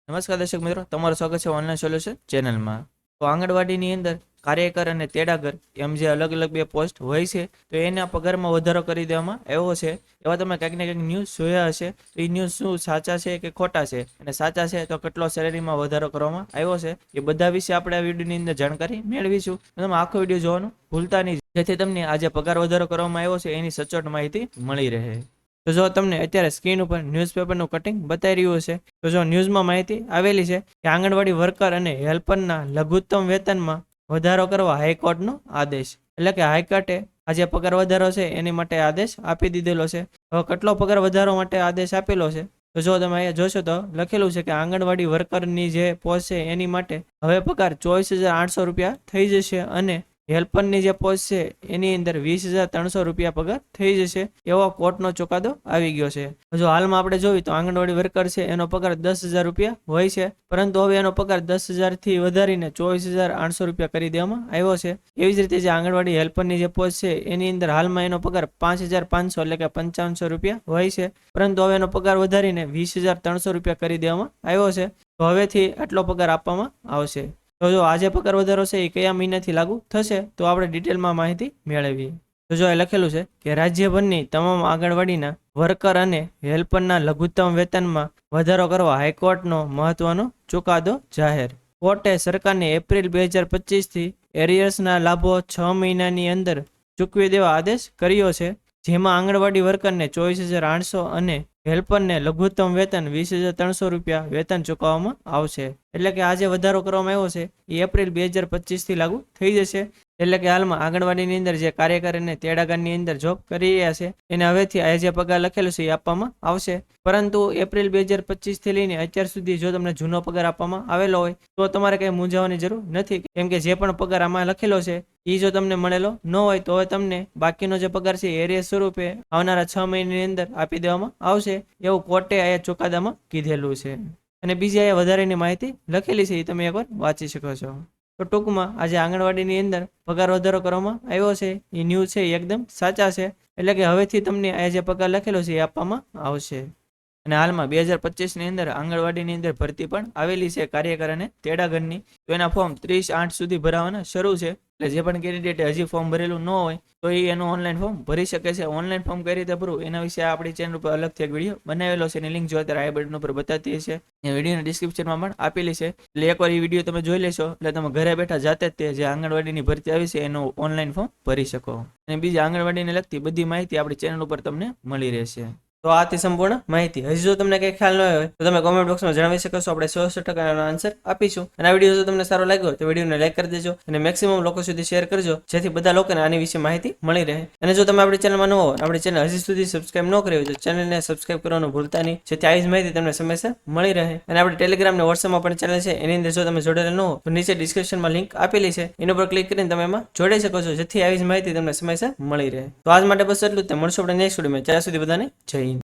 નમસ્કાર દર્શક મિત્રો, તમારું સ્વાગત છે ઓનલાઈન સોલ્યુશન ચેનલમાં. તો આંગણવાડીની અંદર કાર્યકર અને તેડાગર એમ જે અલગ અલગ બે પોસ્ટ હોય છે, તો એના પગારમાં વધારો કરી દેવામાં આવ્યો છે. એવા તમે કંઈક ને કંઈક ન્યૂઝ જોયા હશે. તો એ ન્યૂઝ શું સાચા છે કે ખોટા છે, અને સાચા છે તો કેટલો સેલેરીમાં વધારો કરવામાં આવ્યો છે, એ બધા વિશે આપણે આ વિડીયોની અંદર જાણકારી મેળવીશું. તમે આખો વિડીયો જોવાનું ભૂલતા નહીં, જેથી તમને આજે પગાર વધારો કરવામાં આવ્યો છે એની સચોટ માહિતી મળી રહે. તો જો તમને અત્યારે સ્ક્રીન ઉપર ન્યૂઝપેપરનું કટિંગ બતાવી રહ્યું છે, તો જો ન્યૂઝમાં માહિતી આવેલી છે કે આંગણવાડી વર્કર અને હેલ્પરના લઘુત્તમ વેતનમાં વધારો કરવા હાઈકોર્ટનો આદેશ. એટલે કે હાઈકોર્ટે આજે પગાર વધારો છે એની માટે આદેશ આપી દીધેલો છે. હવે કેટલો પગાર વધારો માટે આદેશ આપેલો છે, તો જો તમે અહીંયા જોશો તો લખેલું છે કે આંગણવાડી વર્કરની જે પોસ્ટ છે એની માટે હવે પગાર 24,800 રૂપિયા થઈ જશે, અને હેલ્પરની જે પોસ્ટ છે એની અંદર 20,300 રૂપિયા પગાર થઈ જશે, એવો કોર્ટનો ચુકાદો આવી ગયો છે. જો હાલમાં આપણે જોઈએ તો આંગણવાડી વર્કર છે એનો પગાર 10,000 રૂપિયા હોય છે, પરંતુ હવે એનો પગાર 10,000 થી વધારીને 24,800 રૂપિયા કરી દેવામાં આવ્યો છે. એવી જ રીતે જે આંગણવાડી હેલ્પરની જે પોસ્ટ છે એની અંદર હાલમાં એનો પગાર 5,500 એટલે કે 5500 રૂપિયા હોય છે, પરંતુ હવે એનો પગાર વધારીને 20,300 રૂપિયા કરી દેવામાં આવ્યો છે. તો હવેથી આટલો પગાર આપવામાં આવશે. તો જો આજે પગાર વધારો છે એ કયા મહિનાથી લાગુ થશે, તો આપણે ડિટેલમાં માહિતી મેળવીએ. તો જો એ લખેલું છે કે રાજ્યભરની તમામ આંગણવાડીના વર્કર અને હેલ્પરના લઘુત્તમ વેતનમાં વધારો કરવા હાઈકોર્ટનો મહત્વનો ચુકાદો જાહેર. કોર્ટે સરકારને એપ્રિલ 2025થી એરિયર્સના લાભો 6 મહિનાની અંદર ચૂકવી દેવા આદેશ કર્યો છે, જેમાં આંગણવાડી વર્કરને 24,800 અને હેલ્પરને લઘુત્તમ વેતન 20,300 રૂપિયા વેતન ચૂકવવામાં આવશે. એટલે કે આજે વધારો કરવામાં આવ્યો છે એ એપ્રિલ 2025થી લાગુ થઈ જશે. એટલે કે હાલમાં આંગણવાડીની અંદર જે કાર્યકર અને તેડાગરની અંદર જોબ કરી રહ્યા છે એને હવેથી આ જે પગાર લખેલો છે એ આપવામાં આવશે. પરંતુ એપ્રિલ 2025થી લઈને અત્યાર સુધી જો તમને જૂનો પગાર આપવામાં આવેલો હોય તો તમારે કંઈ મૂંઝાવાની જરૂર નથી, કેમ કે જે પણ પગાર આમાં લખેલો છે એ જો તમને મળેલો ન હોય તો હવે તમને બાકીનો જે પગાર છે એરિયસ સ્વરૂપે આવનારા 6 મહિનાની અંદર આપી દેવામાં આવશે, એવું કોર્ટે આ ચુકાદામાં કીધેલું છે. અને બીજી અહીંયા વધારેની માહિતી લખેલી છે એ તમે એકવાર વાંચી શકો છો. તો ટૂંકમાં આજે આંગણવાડીની અંદર પગાર વધારો કરવામાં આવ્યો છે એ ન્યૂઝ છે એ એકદમ સાચા છે. એટલે કે હવેથી તમને આ જે પગાર લખેલો છે એ આપવામાં આવશે. અને હાલમાં 2025ની અંદર આંગણવાડીની અંદર ભરતી પણ આવેલી છે કાર્યકર અને તેડાગરની. તો એના ફોર્મ 30/8 સુધી ભરાવાના શરૂ છે. એટલે જે પણ કેન્ડિડેટે હજી ફોર્મ ભરેલું ન હોય તો એ એનું ઓનલાઈન ફોર્મ ભરી શકે છે. ઓનલાઈન ફોર્મ કઈ રીતે ભરવું એના વિશે આપણી ચેનલ ઉપર અલગથી એક વિડીયો બનાવેલો છે, એની લિંક જો અત્યારે આઈ બટન ઉપર બતાતી છે, એ વિડીયોના ડિસ્ક્રિપ્શનમાં પણ આપેલી છે. એટલે એકવાર એ વિડીયો તમે જોઈ લેશો એટલે તમે ઘરે બેઠા જાતે જ તે જે આંગણવાડીની ભરતી આવી છે એનું ઓનલાઈન ફોર્મ ભરી શકો. અને બીજી આંગણવાડીને લગતી બધી માહિતી આપણી ચેનલ ઉપર તમને મળી રહેશે. તો આથી સંપૂર્ણ માહિતી. હજી જો તમને કંઈ ખ્યાલ ન હોય તો તમે કોમેન્ટ બોક્સમાં જણાવી શકો છો, આપણે 100% એનો આન્સર આપીશું. અને આ વિડીયો જો તમને સારો લાગ્યો હોય તો વિડીયોને લાઈક કરી દેજો અને મેક્સિમમ લોકો સુધી શેર કરજો, જેથી બધા લોકોને આની વિશે માહિતી મળી રહે. અને જો તમે આપણી ચેનલમાં ન હો, આપણી ચેનલ હજી સુધી સબસ્ક્રાઇબ ન કરી હોય તો ચેનલને સબસ્ક્રાઇબ કરવાનું ભૂલતા નહીં, જેથી આવી જ માહિતી તમને સમયસર મળી રહે. અને આપણી ટેલિગ્રામ અને વોટ્સએપમાં પણ ચેનલ છે, એની અંદર જો તમે જોડેલા ન હો તો નીચે ડિસ્ક્રિપ્શનમાં લિંક આપેલી છે, એના પર ક્લિક કરીને તમે એમાં જોડાઈ શકો છો, જેથી આવી જ માહિતી તમને સમયસર મળી રહે. તો આજ માટે બસ એટલું જ. મળશું આપણે નેક્સ્ટ વિડીયોમાં. ત્યાં સુધી બધાને જય હિન્દ.